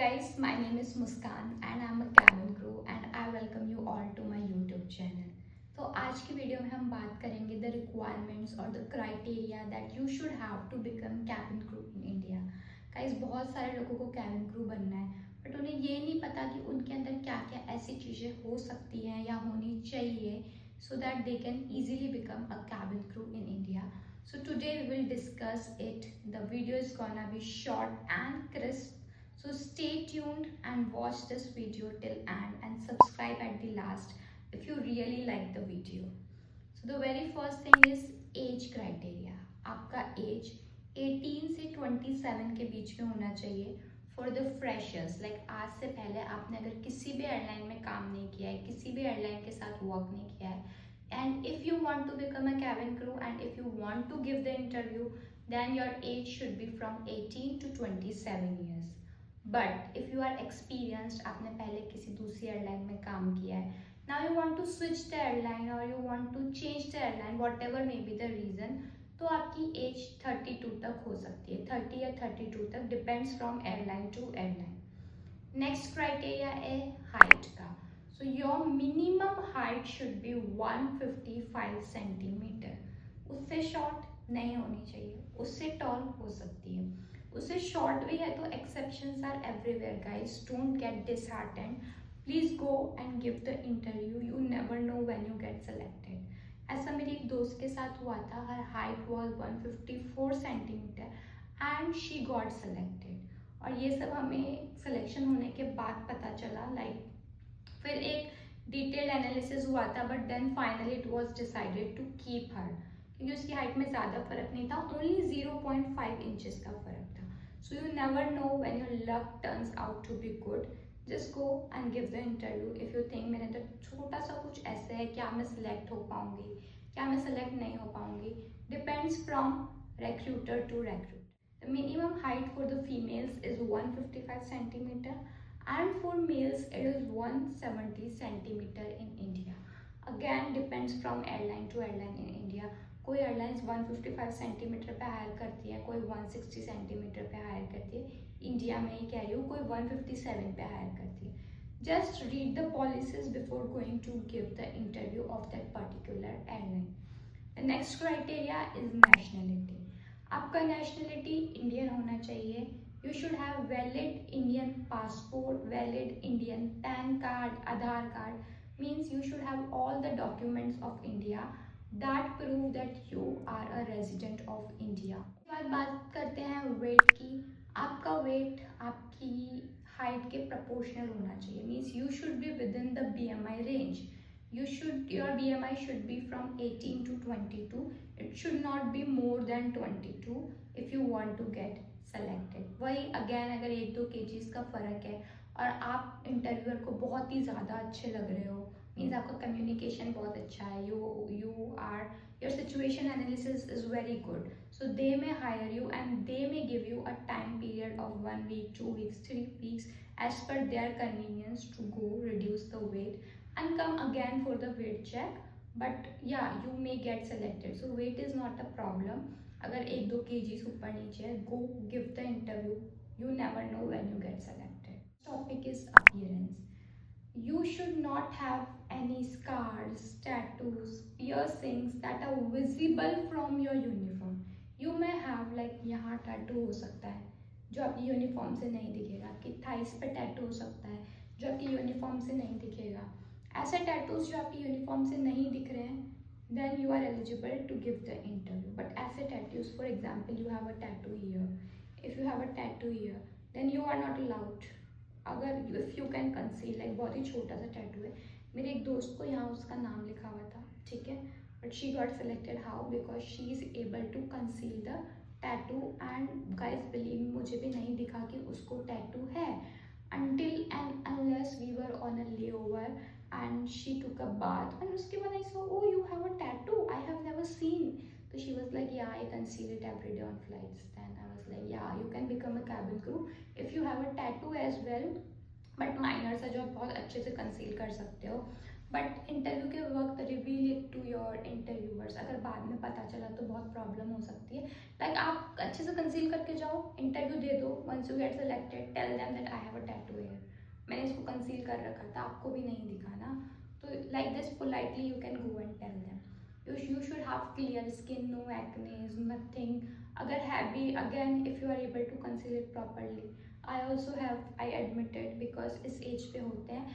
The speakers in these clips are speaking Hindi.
guys, my name is Muskan and I'm a cabin crew and I welcome you all to my YouTube channel. तो आज की वीडियो में हम बात करेंगे द रिक्वायरमेंट्स और the criteria that you should have to become cabin crew in India. Guys, बहुत सारे लोगों को कैबिन क्रू बनना है बट उन्हें ये नहीं पता कि उनके अंदर क्या क्या ऐसी चीज़ें हो सकती हैं या होनी चाहिए so that they can easily become a cabin crew in India. So today we will discuss it. The video is gonna be short and crisp. So stay tuned and watch this video till end and subscribe at the last if you really like the video. So the very first thing is age criteria. आपका age 18 से 27 के बीच में होना चाहिए फॉर द फ्रेशर्स। लाइक आज से पहले आपने अगर किसी भी एयरलाइन में काम नहीं किया है, किसी भी एयरलाइन के साथ वर्क नहीं किया है, and if you want to become a cabin crew and if you want to give the interview, then your age should be from 18 to 27 years. But if you are experienced, आपने पहले किसी दूसरी एयरलाइन में काम किया है, now you want to switch the airline और you want to change the airline, whatever may be the reason, तो आपकी एज 32 तक हो सकती है, 30 या 32 तक, depends from airline to airline. Next criteria है हाइट का। So your minimum height should be 155 centimetre. उससे शॉर्ट नहीं होनी चाहिए, उससे टॉल हो सकती है, उससे शॉर्ट भी है तो exceptions are everywhere guys, don't get disheartened, please go and give the interview, you never know when you get selected. ऐसा मेरी एक दोस्त के साथ हुआ था, her height was 154 centimetre and she got selected. और ये सब हमें सिलेक्शन होने के बाद पता चला, लाइक फिर एक डिटेल एनालिसिस हुआ था, but then finally it was decided to keep her, क्योंकि उसकी हाइट में ज़्यादा फर्क नहीं था, ओनली 0.5 इंचेस का फर्क था। So you never know when your luck turns out to be good. Just go and give the interview. If you think मेरे अंदर छोटा सा कुछ ऐसे है, क्या मैं select हो पाऊंगी, क्या मैं select नहीं हो पाऊंगी, depends from recruiter to recruiter. The minimum height for the females is 155 centimeter and for males it is 170 centimeter in India. Again depends from airline to airline in India. कोई एयरलाइंस 155 सेंटीमीटर पे हायर करती है, कोई 160 सेंटीमीटर पे हायर करती है, इंडिया में ही कह रही हूँ, कोई 157 पे हायर करती है। Just read the policies before going to give the interview of that particular airline. The next criteria is nationality. आपका नेशनलिटी इंडियन होना चाहिए। You should have valid Indian passport, valid Indian PAN card, Aadhaar card, means you should have all the documents of India that prove that you are a resident of India। बात करते हैं वेट की। आपका वेट आपकी हाइट के प्रोपोर्शनल होना चाहिए, means you should be with in the BMI range. your BMI should be from 18 to 22, it should not be more than 22 if you want to get selected। वही अगेन, अगर 1-2 kgs का फ़र्क है और आप इंटरव्यूअर को बहुत ही ज़्यादा अच्छे लग रहे हो, मीन्स आपका कम्युनिकेशन बहुत अच्छा है, your situation analysis is very good, so they may hire you and they may give you a time period of 1 week, 2 weeks, 3 weeks as per their convenience to go reduce the weight and come again for the weight check, but yeah, you may get selected, so weight is not a problem। अगर 1-2 kgs ऊपर नीचे है, go give the interview, you never know when you get selected। Topic is appearance। You should not have any scars, tattoos, piercings that are visible from your uniform। You may have like यहाँ टैटू हो सकता है जो आपकी यूनिफॉर्म से नहीं दिखेगा, आपकी थाइस पे टैटू हो सकता है जो आपकी यूनिफॉर्म से नहीं दिखेगा। ऐसे टैटूज जो आपकी यूनिफॉर्म से नहीं दिख रहे हैं, then you are eligible to give the interview। But ऐसे tattoos, for example, you have a tattoo here, if you have a tattoo here, then you are not allowed। अगर if you can conceal, like बहुत ही छोटा सा टैटू है, मेरे एक दोस्त को यहाँ उसका नाम लिखा हुआ था, ठीक है, but she got selected, how, because she is able to conceal the tattoo. And guys believe, मुझे भी नहीं दिखा कि उसको टैटू है until and unless we were on a layover and she took a bath and उसके बाद I saw, oh, you have a tattoo, I have never seen। So she was like, yeah, I conceal it every day on flights। Then I was like, yeah, you can become a cabin crew if you have a tattoo as well, but minor सा जो आप बहुत अच्छे से कंसील कर सकते हो। बट इंटरव्यू के वक्त reveal it to your interviewers, अगर बाद में पता चला तो बहुत प्रॉब्लम हो सकती है। लाइक आप अच्छे से कंसील करके जाओ, इंटरव्यू दे दो, once you get selected tell them that I have a tattoo. आपने इसको कंसील कर रखा था, आपको भी नहीं दिखा ना, तो like this politely you can go and tell them. You should have clear skin, no acne, nothing. अगर है भी, again if you are able to conceal it properly. I also have, I admit it, because इस एज पे होते हैं.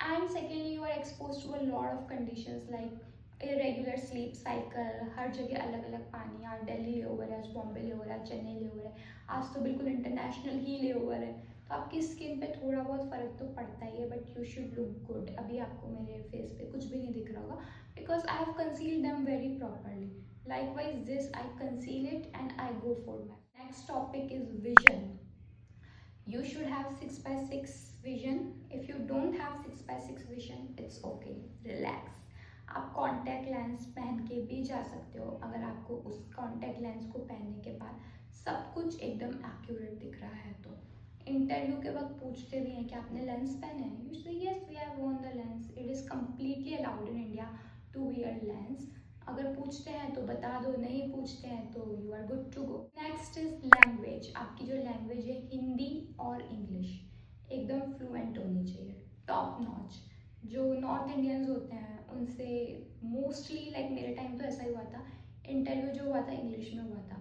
And secondly, you are exposed to a lot of conditions like irregular sleep cycle, हर जगह अलग अलग पानी, आज दिल्ली ले ओवर है, आज बॉम्बे ले ओवर है, आज चेन्नई ले ओवर है, आज तो बिल्कुल इंटरनेशनल ही ले ओवर है. तो आपकी स्किन पे थोड़ा बहुत फ़र्क तो पड़ता ही है, but you should look good. अभी आपको मेरे फेस पे कुछ भी नहीं दिख रहा होगा, because I have concealed them very properly. Likewise, this I conceal it and I go for my next topic is vision. You should have 6x6 vision. If you don't have 6x6 vision, it's okay. Relax. आप कॉन्टैक्ट लेंस पहन के भी जा सकते हो, अगर आपको उस कॉन्टैक्ट लेंस को पहनने के बाद सब कुछ एकदम एक्यूरेट दिख रहा है. तो इंटरव्यू के वक्त पूछते भी हैं कि आपने लेंस पहने हैं, you say yes we have worn the lens. It is completely allowed in India to wear lens. अगर पूछते हैं तो बता दो, नहीं पूछते हैं तो you are good to go. Next is language. आपकी जो लैंग्वेज है हिंदी और इंग्लिश एकदम फ्लुएंट होनी चाहिए, टॉप नॉच. जो नॉर्थ इंडियंस होते हैं उनसे मोस्टली, लाइक मेरे टाइम तो ऐसा ही हुआ था, इंटरव्यू जो हुआ था इंग्लिश में हुआ था.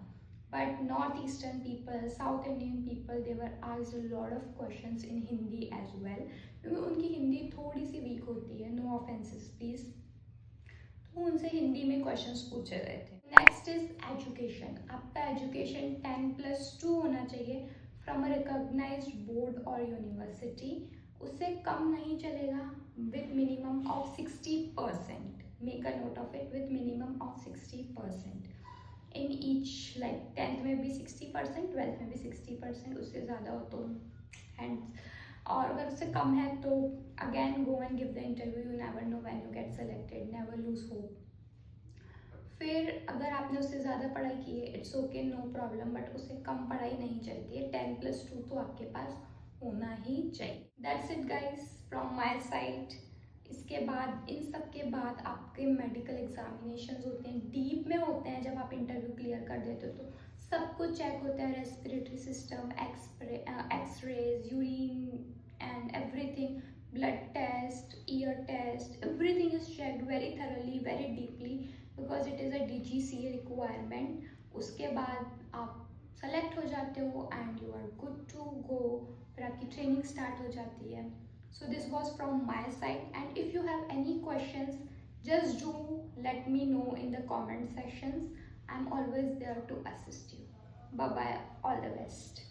But North Eastern people, South Indian people, they were asked a lot of questions in Hindi as well. क्योंकि उनकी हिंदी थोड़ी सी वीक होती है, no offenses please. तो उनसे हिंदी में क्वेश्चंस पूछे गए थे. Next is education. आपका एजुकेशन 10+2 होना चाहिए फ्रॉम अ रिकॉग्नाइज्ड बोर्ड और यूनिवर्सिटी. उससे कम नहीं चलेगा. With minimum of 60%. Make a note of it, with minimum of 60% in each. Like 10th में भी 60%, 12th में भी 60%. उससे ज़्यादा हो तो एंड, और अगर उससे कम है तो again go and give the interview. You never know when you get selected, never lose hope. फिर अगर आपने उससे ज़्यादा पढ़ाई की है, it's okay, no problem, but उससे कम पढ़ाई नहीं चलती है. 10+2 तो आपके पास होना ही चाहिए. That's it guys from my side. इसके बाद, इन सब के बाद आपके मेडिकल एग्जामिनेशंस होते हैं, डीप में होते हैं. जब आप इंटरव्यू क्लियर कर देते हो तो सब कुछ चेक होता है, respiratory system, x-rays, urine and everything, blood test, ear test, everything is checked very thoroughly, very deeply, because it is a DGCA requirement. उसके बाद आप सेलेक्ट हो जाते हो and you are good to go. फिर आपकी ट्रेनिंग स्टार्ट हो जाती है. So this was from my side, and if you have any questions, just do let me know in the comment sections. I'm always there to assist you. Bye bye, all the best.